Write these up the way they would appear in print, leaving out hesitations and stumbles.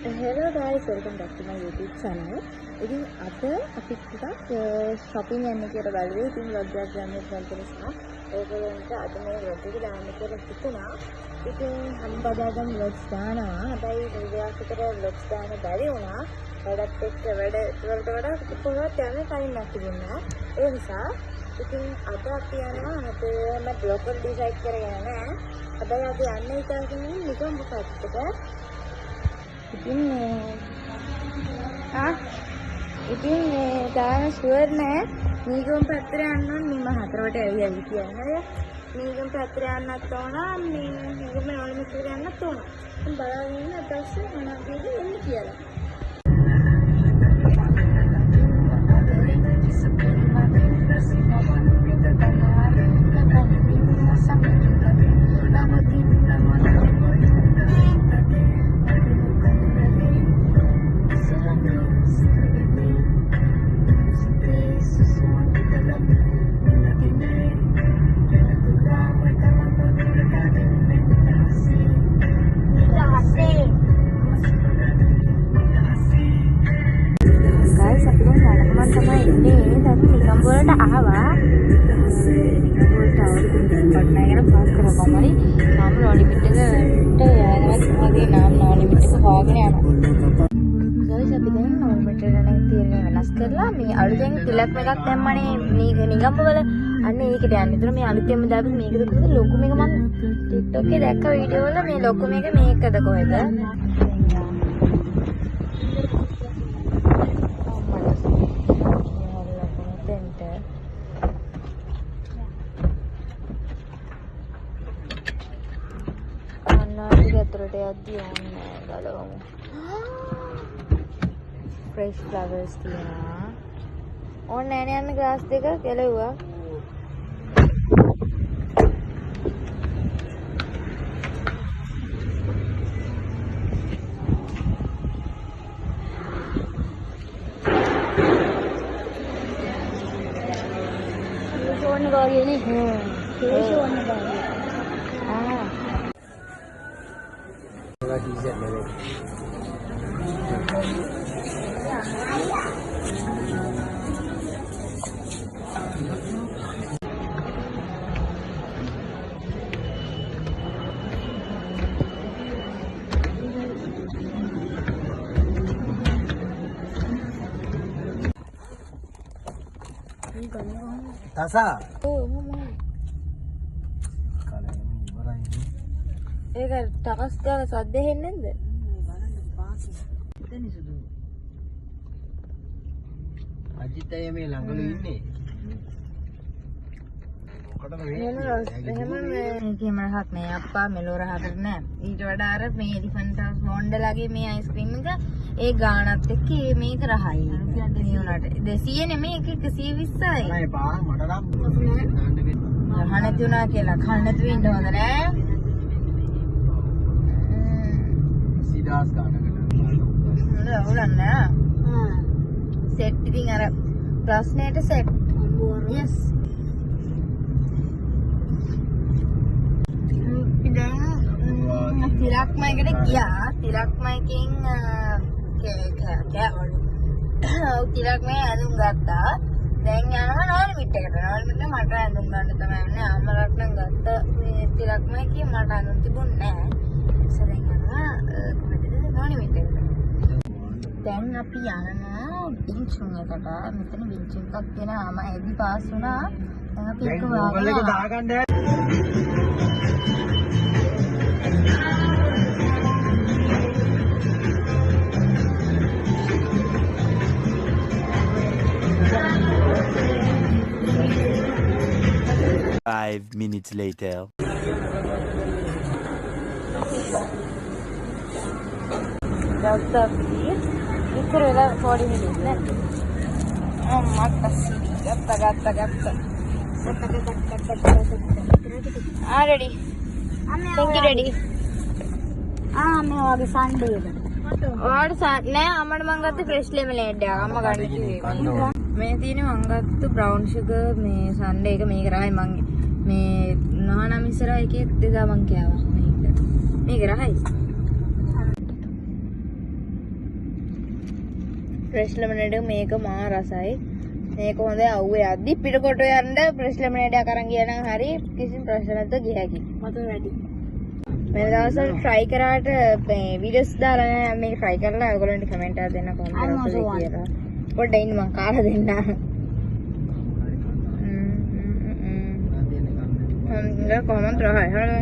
Hello guys, welcome back to my YouTube channel. ඉතින් අද අපි ටිකක් shopping යන්න කියලා බලුවේ. ඉතින් vlog එකක් ගන්න නැති නිසා ඔයගොල්ලන්ට අද මේ vlog එක දාන්න කියලා හිතුණා. ඉතින් හැමදාම vlogs දානවා. හැබැයි වීඩියෝස් විතර vlogs දාන්න බැරි වුණා. වැඩත් එක්ක වැඩ වලට වඩා කොහොමද යන්නේ ටයිම් එකක් තිබුණා. ඒ නිසා ඉතින් අද අපි යනවා හැබැයි මම vlog එක ඩිසයිඩ් කරගෙන නැහැ. හැබැයි අපි යන්නේ ඉතින් නිකන් මොකක්ද ඉතින් තාම ෂුවර් නෑ මීගම් පැත්තට යන්න ඕන මම හතරට ඇවිල්ලා කියන්නේ මීගම් පැත්තට යන්නත් ඕන මීගම් වල මෙතන යන්නත් ඕන මම බලන්න ඉන්න ඊපස්සේ මොනවද එන්නේ කියලා අලුතෙන් තිලක් එකක් දැම්මනේ මේක නිගම්බවල අන්න ඒකට යන්නේ. ඒතර මේ අලුතෙන්ම දාපු මේකද කොහොමද ලොකු මේක මම TikTok එකේ දැක්ක වීඩියෝ වල මේ ලොකු මේක මේකද කොහෙද? අන්නාට ඇතුළට යද්දී ඕනේ බලමු. fresh flowers තියෙනවා. ඕනේ නෑනේ යන්න ග්ලාස් දෙක කෙලුවා. ඕනේ ගාගෙන කේෂ ඕනේ ගාගෙන. ඒවා ටීෂර්ට් නෙවෙයි. Tasa. Oh, mama. Kalau ini barang ini. takas gala sadde hennenද? බලන්න පාසෙ. එතන සුදු. අජිත් අය මේ ළඟලු ඉන්නේ. මොකටද මේ? එහෙම රහක් නෑ අප්පා මෙලෝ රහකට නෑ. ඊට වඩා අර මේ එලිෆන්ට් හවුස් මොණ්ඩලගේ මේ අයිස්ක්‍රීම් එක ඒ ගානත් එක්ක මේක රහයි. මේ උනාට 200 නෙමෙයි එක 120යි. නෑ පා මට නම් නැති වුණා කියලා කන්න නැතුව ඉන්න හොඳ නෑ. සිදාස් ගන්නකට. නෑ. සෙට් ඉතින් අර ප්‍රශ්නෙට සෙට්. yes. තිලක්මයකට ගියා. තිලක්මයකින් තිලක්මය ඇඳුම් ගත්තා. දැන් යනවා නෝල්මිට් එකට. නෝල්මිට් එක මට ඇඳුම් ගන්න තමයි යන්නේ. අම්මලාට නම් ගත්ත මේ තිලක්මයකින් මට ඇඳුම් තිබුණේ නැහැ. ඒ දැන් යනවා කොහෙද නෝල්මිට් එකට. දැන් අපි යනවා බින්චුන් එකට. මෙතන බින්චු එකක් තියෙනවා. මම එදි පාස් වුණා. දැන් අපි එක වාගන්න 5 minutes later. Doctor B, इधर वाला 40 minutes ना. मत कसी, गत्ता. ready. Thank you ready. मैं आगे Sunday है. और नෑ අම්මට මං ගත්ත ෆ්‍රෙෂ් ලෙමනේඩ් එකක් අම්ම ගන්න කිව්වේ. මේ තියෙන මං ගත්ත බ්‍රවුන් ෂුගර් මේ සන්ඩේ එක මේක රහයි මං මේ නහනම් ඉස්සරහ එකේ දෙදා මං කෑවා මේක. මේක රහයි. ෆ්‍රෙෂ් ලෙමනේඩ් එක මේක මා රසයි. මේක හොඳයි අවුවේ යද්දි පිටකොට යන්න ෆ්‍රෙෂ් ලෙමනේඩ් එක අරන් ගියා නම් හරි කිසිම ප්‍රශ්න නැද්ද ගියකි. මතක වැඩි. මේ දවස්වල try කරාට මේ වීඩියෝස් දාලා නැහැ. මේක try කරලා ඔයගොල්ලන්ට කමෙන්ට් එකක් දෙන්න කොහොමද කියලා. පොඩ්ඩක් ඉන්න මං කාලා දෙන්න. ඉතින් කොහොමද රහයි හරි.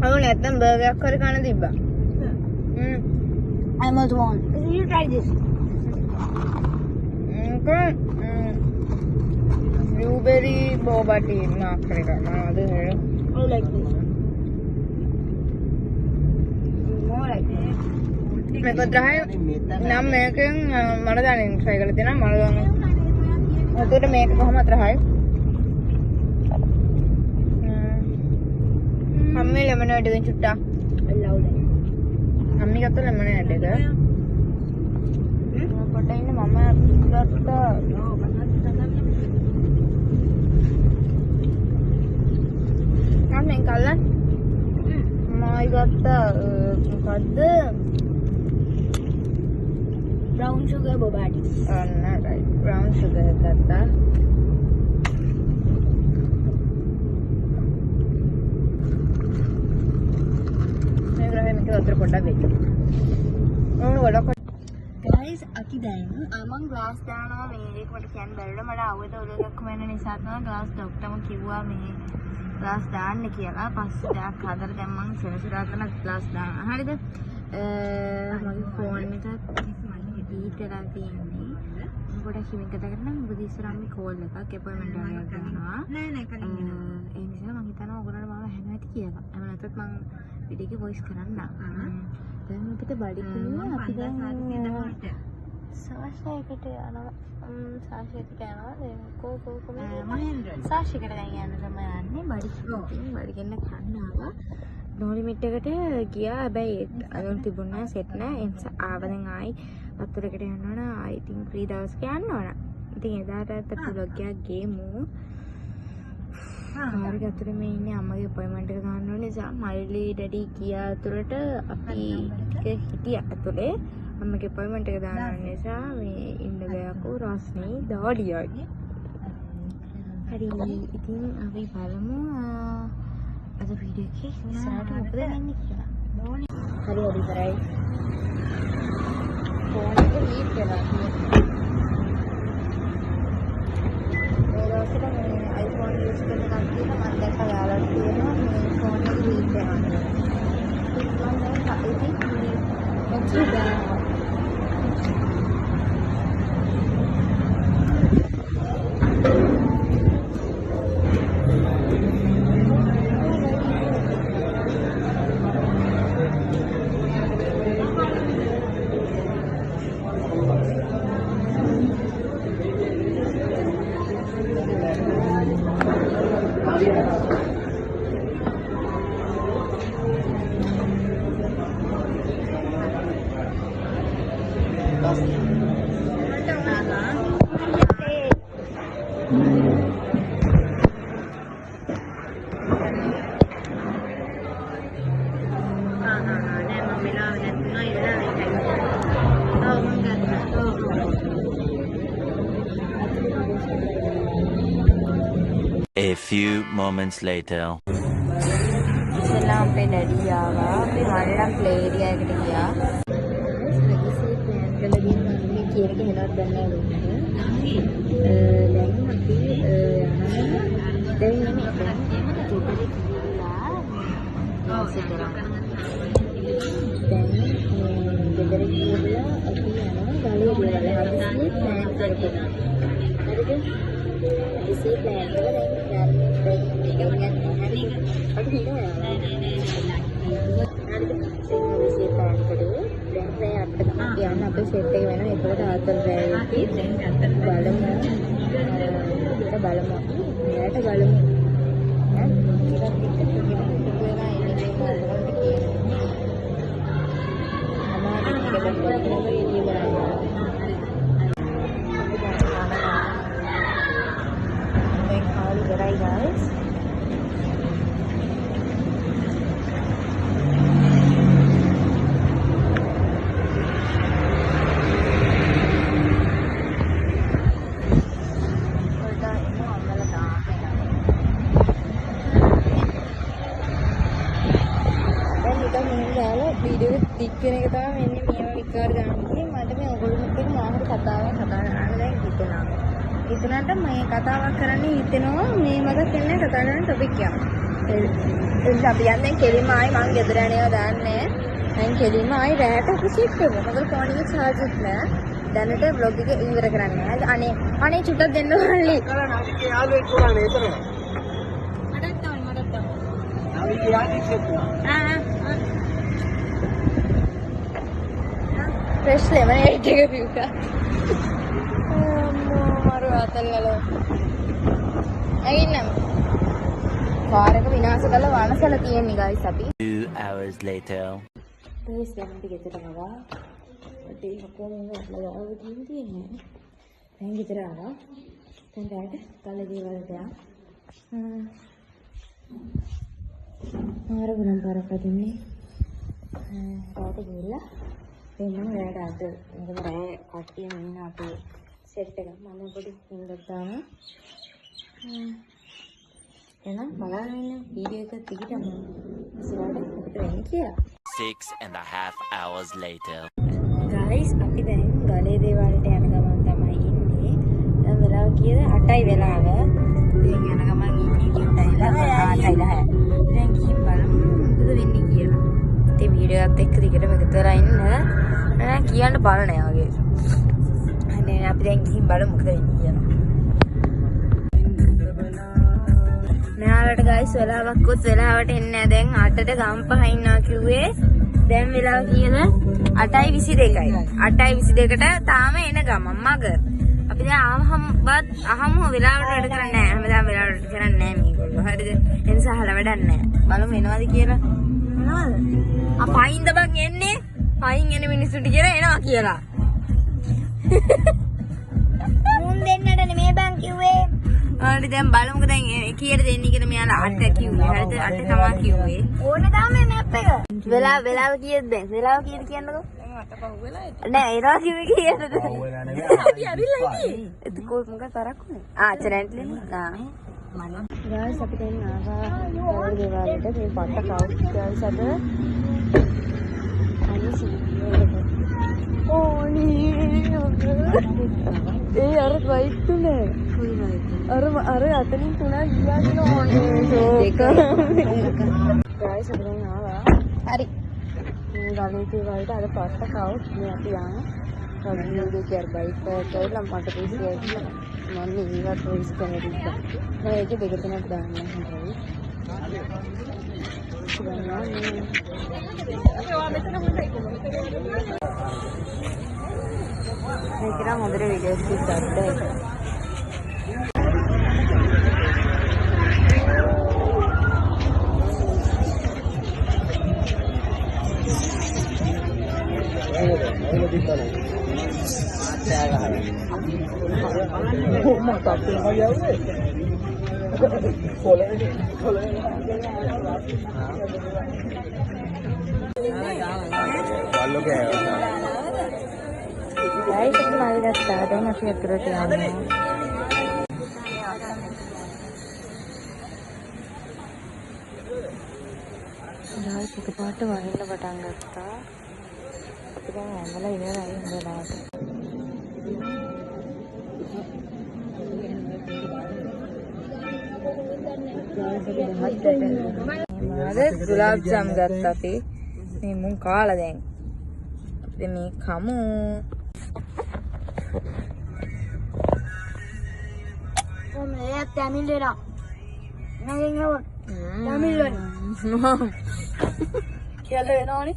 අර නැත්තම් බර්ගර් එකක් හරි කන්න තිබ්බා. I must want. You try this. Okay. Blueberry boba tea nak kerja. Mana ada ni? I like this. More like this. Mereka terakhir nam mereka yang mana dah ni try kalau tiada mana dah ni. Itu dah mereka kau mana terakhir? Kami lemonade dengan cutta. Allow dah. Kami kata lemonade ada. Pada ini mama kata. Kan yang kalah. Mama kata kata. Brown sugar boba tea. Nah, right. Brown sugar kata. Otro pota beku. Wala ko. Guys, aki දැන් මම glass දානවා මේක මට කියන්න බැරිද මට අවුවද ඔලුවක් වෙන නිසා තමයි ග්ලාස් ડોක්ටර්ම කිව්වා මේ ග්ලාස් දාන්න කියලා. පස්සේ ඩාක් හදලා දැන් මම සෙනසුරා කරන ග්ලාස් දානවා. හරිද? මගේ ෆෝන් එකත් ඩීට් කරලා තියෙන්නේ. ගොඩක් හිමින් කතා කරනවා මොකද ඉස්සරහම කෝල් එකක් අපොයින්ට්මන්ට් එකක් ගන්නවා. නෑ ඒ නිසා මම හිතනවා ඔයගොල්ලෝ මම හැම ඇති කියලා. එහෙම නැත්නම් මම video ke voice කරන්න. දැන් අපිට බඩිකුනේ අපි දැන් සාෂයකට යනවා. සාෂයකට යනවා. දැන් කොහොම සාෂයකට දැන් යන්න තමයි යන්නේ. බඩිකෙන්න කන්න ආවා. නෝ ලිමිට් එකට ගියා. හැබැයි අලුත් තිබුණා සෙට් නෑ. ඒ නිසා ආව දැන් ආයි අතරකට යන්න ඕන. I think 3 දවසක යන්න ඕන. ඉතින් එදාට අපි vlog එකක් ගේමු. හරි ගත්තට මේ ඉන්නේ අම්මගේ අපොයින්ට්මන්ට් එක ගන්න ඕනේ නිසා මල්ලි ඩැඩි ගියා අතරට අපි ටික හිටියා අතලේ අම්මගේ අපොයින්ට්මන්ට් එක දාන්න ඕන නිසා මේ ඉන්න ගයකෝ රස්නේ ඩාඩියයි. හරි ඉතින් අපි බලමු අද වීඩියෝ එකේ ඉස්සරහට මොකද වෙන්නේ කියලා. හරි ඉවරයි. ෆෝන් එක ලීඩ් කරලා iPhone use කරන කට්ටියට මම දැක්කා යාළුවා කියනවා මේ ෆෝන් එක රීඩ් කරනවා. ඒක මම දැක්කා ඒක ඇක්චුලි දානවා. A few moments later. ඉස්සෙල්ලා අපේ ඩැඩි ආවා. අපි මල්ලම් ප්ලේ ඒරියා එකට ගියා. ලෙගසි ප්ලෑන් කරලා ගිහින් මම කියන එක හෙලවත් දන්නේ නැහැ. දැන් අපි යනවා. දැන් මේ චොකලට් ගිහලා සිතරා. දැන් ගෙදර ගිහලා අපි යනවා ගලේ වල හදිස්සියේ ප්ලෑන් කරගෙන. හරිද? ඉසේ ප්ලෑන් කරලා දැන් අපි හිතනවා ඉසේ ප්ලෑන් කරේ දැන් රෑ 8ට තමයි යන්න අපේ සෙට් එක වෙනවා. ඒකට ආතල් රෑවි බලමු. මෙයාට බලමු. guys. වීඩියෝ එක ටික් වෙන එක තමයි මෙන්න මේව විකාර ගන්නේ. මට මේ ඔයගොල්ලොත් එක්ක මාහට කතාවක් කතා කරන්න දැන් හිතෙනවා. හිතනට මේ කතාවක් කරන්නේ හිතෙනවා මේ මතක් වෙන්නේ කතා කරන ටොපික් එක. එනිසා අපි යන්නේ කෙලිම ආයි මං ගෙදර යනවා දාන්නේ. දැන් කෙලිම ආයි රැට අපි ෂිෆ්ට් වෙමු. මොකද ෆෝන් එකේ charge නැහැ. දැනට vlog එක ඉවර කරන්න. අනේ චුට්ටක් දෙන්න ඕනලි. කරා නාවිගේ යාළුවෙක් පුරානේ එතන. මටත් තමයි. නාවිගේ යාළුවෙක් fresh lemonade එක පිව්වා. මරු අතල්ලල. ඇගින්නම්. කාර් එක විනාශ කරලා වනසලා තියෙන්නේ guys අපි. 2 hours later. guys දැන් අපි ගෙදර ආවා. ඒ ඔක්කොම ඉස්සලා තියෙන්නේ. දැන් ගෙදර ආවා. දැන් දැන් කලේ වලට යන්න. ආරගුණම් පාරකදින්නේ. රාට ගිහලා එන්න රැට අද මොකද රෑ කට්ටියම ඉන්න අපේ සෙට් එක මම පොඩි ඉන්නක් දානවා. එහෙනම් බලන්න ඉන්න වීඩියෝ එක දිගටම ඉස්සරහට අපිට වෙන්නේ කියලා. 6.5 hours later. guys අපි දැන් ගලේ දේවාලට යන ගමන් තමයි ඉන්නේ. දැන් වෙලාව කීයද? 8යි වෙලාව. ඉතින් යන ගමන් ඉන්නේ 8යි 10. දැන් ගිහින් බලමු මොකද වෙන්නේ කියලා. ඉතින් වීඩියෝ එකත් එක්ක දිගටම එකතු වෙලා ඉන්න. නෑ කියන්න බල නෑ වගේ. අනේ අපි දැන් ගිහින් බලමු මොකද වෙන්නේ කියලා. මෙයාලට guys වෙලාවක්වත් වෙලාවට එන්නේ නෑ. දැන් 8ට ගම්පහ ඉන්නවා කිව්වේ. දැන් වෙලාව කීයද? 8:22යි. 8:22ට තාම එන ගමන් මග. අපි දැන් අහමු වෙලාවට වැඩ කරන්නේ නෑ. හැමදාම වෙලාවට වැඩ කරන්නේ නෑ මේගොල්ලෝ. හරිද? ඒ නිසා හල වැඩක් නෑ. බලමු එනවද කියලා. එනවද? පයින්ද බං එන්නේ? පයින් එන මිනිස්සුන්ට කියලා එනවා කියලා. මුන් දෙන්නට නෙමෙයි බං කිව්වේ. හරි දැන් බලමුකෝ දැන් කීයට දෙන්නේ කියලා මෙයාලා 8 කිව්වේ. හරිද? 8 තමයි කිව්වේ. ඕනේ තමයි මැප් එක. වෙලාව කීයද දැන්? වෙලාව කීයද කියන්නකෝ? දැන් 8 පහ වෙලා ඇති. නෑ ඒනවා කිව්වේ කීයද? පහ වෙලා නෙමෙයි. අපි අරිලා ඉන්නේ. ඒක මොකක් තරක් උනේ? චරැන්ට්ලි. මම ගායිස් අපි දැන් ආවා ගලේ දේවාලයට මේ පට්ට කවුස් ගායිස් අද අනේ සීනියකට ඒ අර වයිට් තුනේ අර අතනින් තුනක් ගියා කියන ඕනේ දෙක ගායිස් අපි දැන් ආවා හරි මේ ගලේ දේවාලයට අර පට්ට කවුස් මේ අපි යනවා රජියෝගේ කැර් බයික් කරලා මට පොසියක් මම ඉවත් වොයිස් කැමරා මම ඒක දෙක තුනක් දාන්න හදයි. මේක නම් හොඳට වීඩියෝස් ටිකක් ගන්න. Guys, aku lagi datang, dan masih terus yang guys, kita pakai warna batang gata. Kita ngambil ini lagi ngambil. ada gulab jam gatta අපි මේ මුන් කාලා දැන් අපි මේ කමු මේ තමිල් දෙනා නගින් නෝ තමිල් වල කියලා වෙනවනේ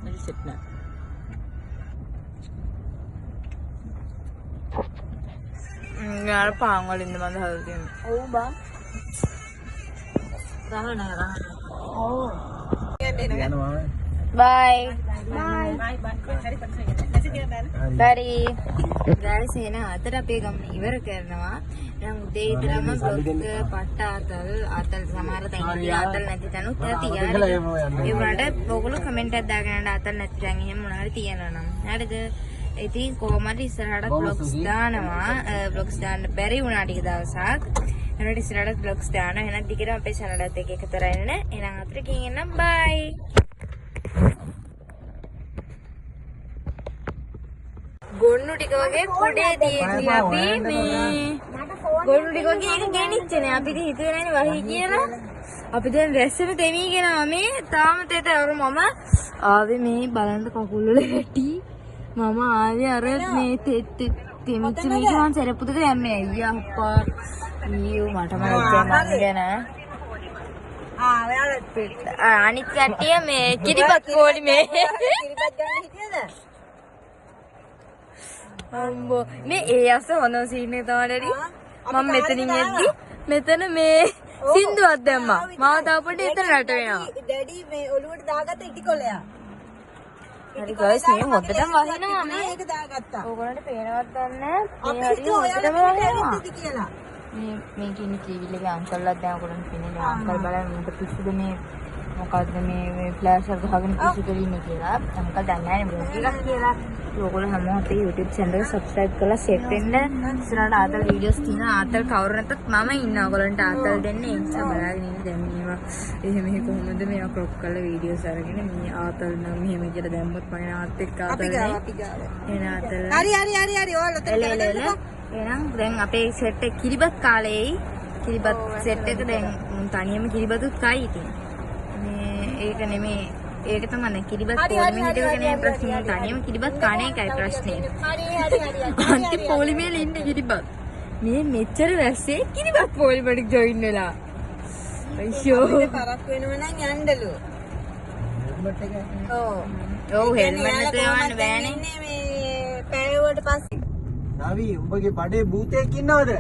නැති සෙට් නා यार पांग वाले इंदर मंद हल्दी हैं ओ बा राहल ना ओ बाय बाय बाय गाइस है ना අතර අපේ ගමන ඉවර කරනවා නම් උදේ ඉඳලම බ්ලොග් අතල් සමහර තැන් අතල් නැති තැනුත් තියනවා ඒ වුණාට ඔයගොල්ලෝ කමෙන්ට් එකක් දාගෙන යන්න අතල් නැති තැන් එහෙම මොනවාරි තියනවා නම් හරිද ඉතින් කොහොමද ඉස්සරහට vlogs දානවා vlogs දාන්න බැරි වුණා ටික දවසක් එනකොට ඉස්සරහට vlogs දානවා. එහෙනම් දිගටම අපේ channel එකත් එක්ක එකතු වෙන්න. එහෙනම් අතට ගිහින් එන්න bye. ගොන්නු ටික වගේ කුඩේ දීදී අපි මේ ගොන්නු ටික වගේ එක ගෙනිච්චනේ. අපිට හිතුවේ නෑනේ වහී කියලා. අපි දැන් රැස්සෙම දෙවිගෙන මේ තාම තේත මම ආවේ මේ බලන්න කකුල් වල වැටි. මම ආවේ අර මේ තෙමිච්ච මේක මං සරප්පු දෙක යන්නේ අයියා අප්පා. ඊයෝ මට මරච්චා මං ගැන. අනිත් කට්ටිය මේ කිරිපත් කෝලි මේ කිරිපත් ගන්න හිටියද? අම්බෝ මේ ඒ අස හොන සීන් එක තමයි මම මෙතනින් එද්දි මෙතන මේ සින්දුවක් දැම්මා. මාව තාපට එතන රට වෙනවා. ඩැඩි මේ ඔලුවට දාගත්ත ඉටිකොලයා. හරි ගයිස් මේ හොද්දටම වහිනවා මේ. ඒක දාගත්තා. ඕගොල්ලන්ට පේනවත් දන්නේ නැහැ. මේ හරි හොද්දටම වහිනවා. මේ කිනි ටීවී එකේ අංකල්ලා දැන් ඔයගොල්ලන්ට පේන්නේ අංකල් බලන්න මොකද පිස්සුද මේ මොකද්ද මේ ෆ්ලෑෂ් එක ගහගෙන පිස්සු කරන්නේ කියලා. අංකල් දන්නේ නැහැ නේ මොකක්ද කියලා. ඔයගොල්ලෝ හැමෝම අපේ YouTube channel එක subscribe කරලා set වෙන්න. ඉස්සරහට ආතල් videos තියෙනවා. ආතල් කවුරු නැතත් මම ඉන්නවා. ඔයගොල්ලන්ට ආතල් දෙන්නේ ඒ නිසා බලාගෙන ඉන්න. දැන් මේවා එහෙම කොහොමද මේවා crop කරලා videos අරගෙන මේ ආතල් නම් මෙහෙම කියලා දැම්මොත් මම ආත් එක්ක ආතල් නේ. එන ආතල්. හරි. ඔයාලා එහෙනම් දැන් අපේ සෙට් එක කිරිබත් කාලේයි. කිරිබත් සෙට් එක දැන් තනියම කිරිබතුත් කයි ඉතින්. මේ ඒක නෙමෙයි ඒක තමයි කිරිබත් පොලිමේ හිටවගෙන නේ ප්‍රශ්නේ. තනියම කිරිබත් කණ එකයි ප්‍රශ්නේ. හරි. අන්ති පොලිමේ ඉන්න කිරිබත්. මේ මෙච්චර වැස්සේ කිරිබත් පොලිමේට ජොයින් වෙලා. අයියෝ. කරක් වෙනව නම් යන්නලු. හෙල්මට් එක. ඔව් හෙල්මට් එක යවන්න බෑනේ. මේ පැයවට පස්සේ. නවි උඹගේ බඩේ භූතයෙක් ඉන්නවද?